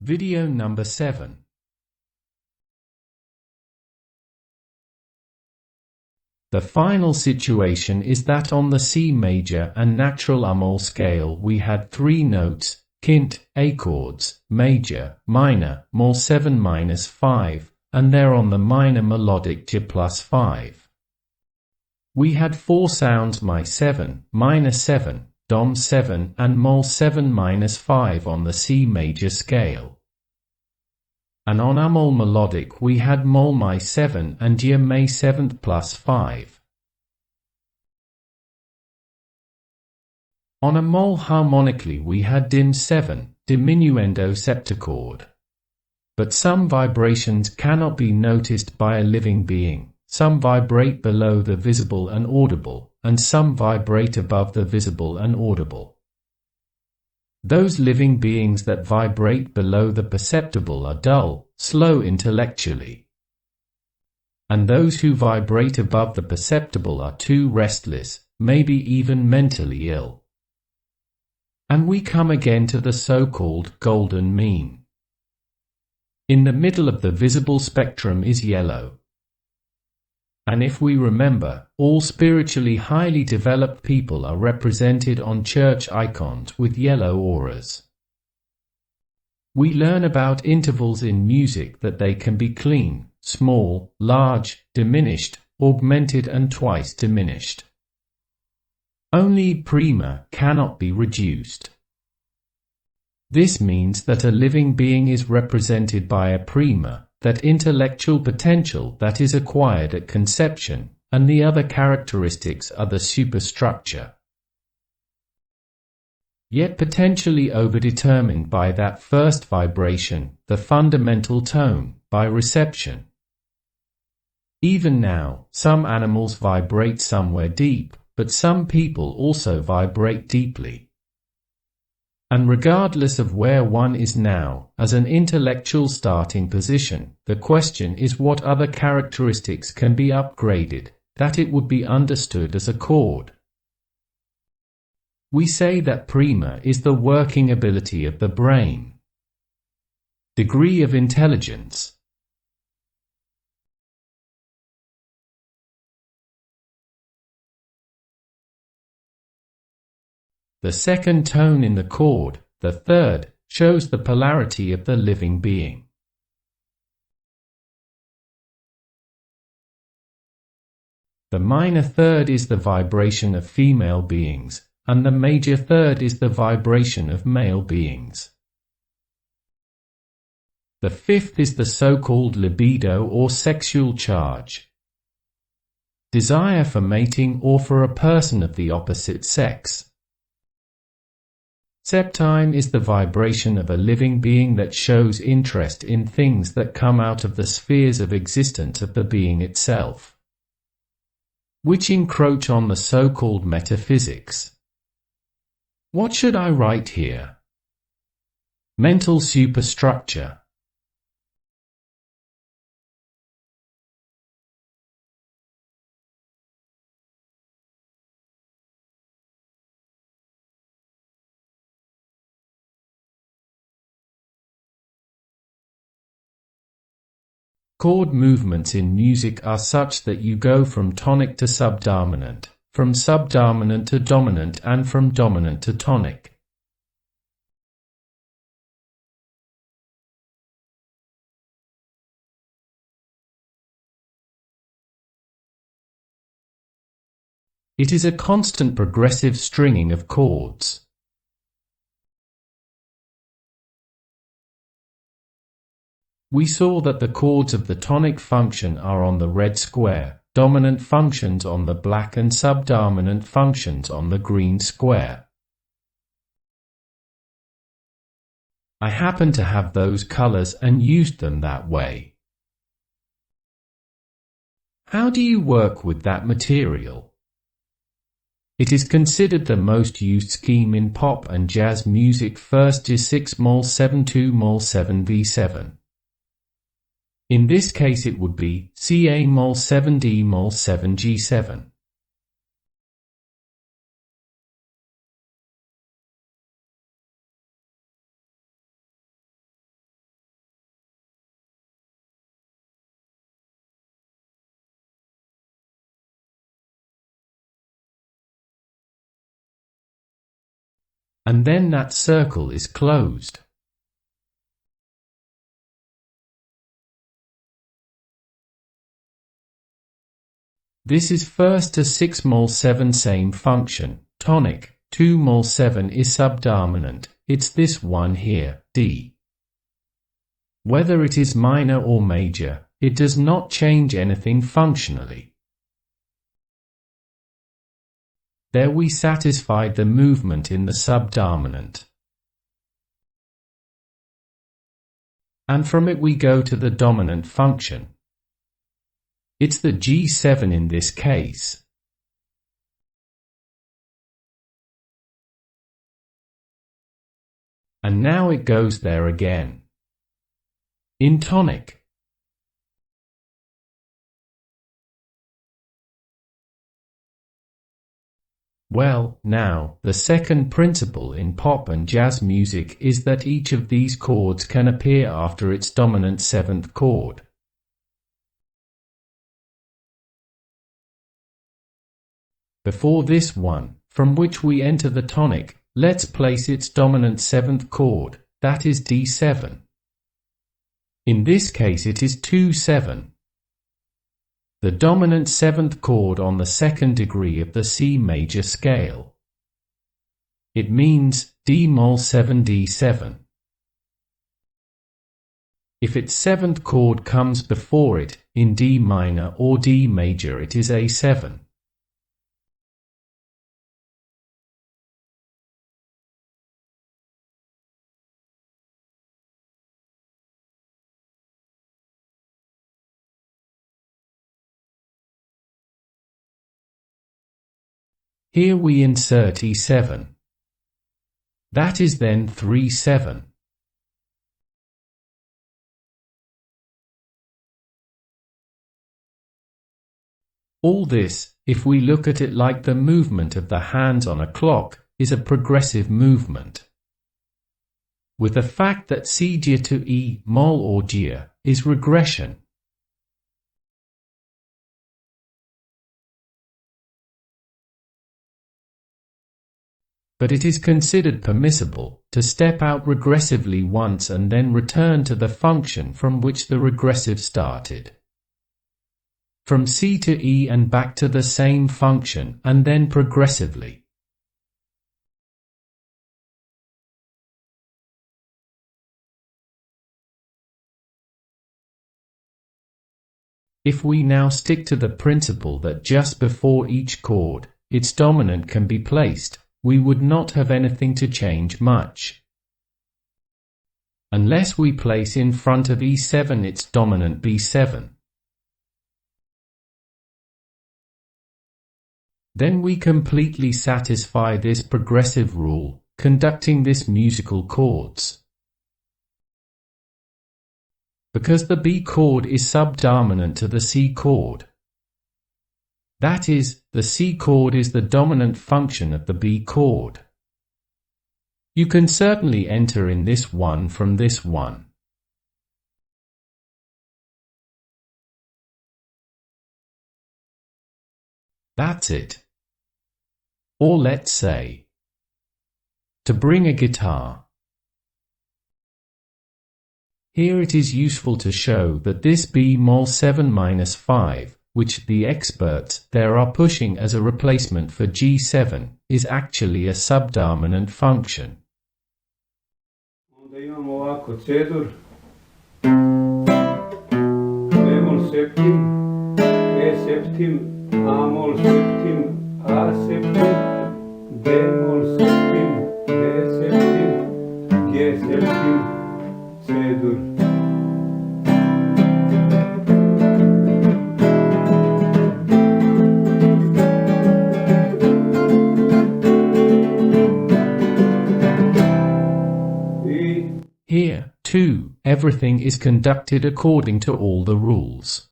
Video number 7. The final situation is that on the C major and natural ummol scale we had 3 notes, quint, A chords, major, minor, mol 7-5, and they're on the minor melodic J plus 5. We had 4 sounds Mi 7, minor 7, Dom 7 and mol 7-5 on the C major scale. And on ummol melodic we had mol Mi 7 and J May 7 plus 5. On a mol harmonically we had dim 7, diminuendo septichord. But some vibrations cannot be noticed by a living being, some vibrate below the visible and audible, and some vibrate above the visible and audible. Those living beings that vibrate below the perceptible are dull, slow intellectually. And those who vibrate above the perceptible are too restless, maybe even mentally ill. And we come again to the so-called golden mean. In the middle of the visible spectrum is yellow. And if we remember, all spiritually highly developed people are represented on church icons with yellow auras. We learn about intervals in music that they can be clean, small, large, diminished, augmented and twice diminished. Only prima cannot be reduced. This means that a living being is represented by a prima, that intellectual potential that is acquired at conception, and the other characteristics are the superstructure. Yet potentially overdetermined by that first vibration, the fundamental tone, by reception. Even now, some animals vibrate somewhere deep, but some people also vibrate deeply. And regardless of where one is now, as an intellectual starting position, the question is what other characteristics can be upgraded, that it would be understood as a chord. We say that prima is the working ability of the brain. Degree of intelligence. The second tone in the chord, the third, shows the polarity of the living being. The minor third is the vibration of female beings, and the major third is the vibration of male beings. The fifth is the so-called libido or sexual charge. Desire for mating or for a person of the opposite sex. Septime is the vibration of a living being that shows interest in things that come out of the spheres of existence of the being itself, which encroach on the so-called metaphysics. What should I write here? Mental superstructure. Chord movements in music are such that you go from tonic to subdominant, from subdominant to dominant and from dominant to tonic. It is a constant progressive stringing of chords. We saw that the chords of the tonic function are on the red square, dominant functions on the black and subdominant functions on the green square. I happen to have those colors and used them that way. How do you work with that material? It is considered the most used scheme in pop and jazz music. First J6 mol 7 2 mol 7 V7. In this case it would be Ca mol 7 D mol 7 G7. and then that circle is closed. This is first to 6 mol 7 same function, tonic, 2 mol 7 is subdominant, it's this one here, D. Whether it is minor or major, it does not change anything functionally. There we satisfied the movement in the subdominant. And from it we go to the dominant function. It's the G7 in this case. And now it goes there again. In tonic. Well, now, the second principle in pop and jazz music is that each of these chords can appear after its dominant 7th chord. Before this one, from which we enter the tonic, let's place its dominant 7th chord, that is D7. In this case it is 2-7. The dominant 7th chord on the 2nd degree of the C major scale. It means D mol 7 D7. If its 7th chord comes before it, in D minor or D major it is A7. Here we insert E7. That is then 3-7. All this, if we look at it like the movement of the hands on a clock, is a progressive movement. With the fact that C G to E mol or G is regression. But it is considered permissible to step out regressively once and then return to the function from which the regressive started. From C to E and back to the same function and then progressively. If we now stick to the principle that just before each chord, its dominant can be placed, we would not have anything to change much. Unless we place in front of E7 its dominant B7. Then we completely satisfy this progressive rule, conducting this musical chords. Because the B chord is subdominant to the C chord. That is, the C chord is the dominant function of the B chord. You can certainly enter in this one from this one. That's it. Or let's say, to bring a guitar. Here it is useful to show that this B mol 7-5, which the experts there are pushing as a replacement for G7, is actually a subdominant function. Onda imamo ovako C-dur, bemol septim, E septim, A mol septim, A septim, D-mol septim, D septim, G septim, C-dur. Here, too, everything is conducted according to all the rules.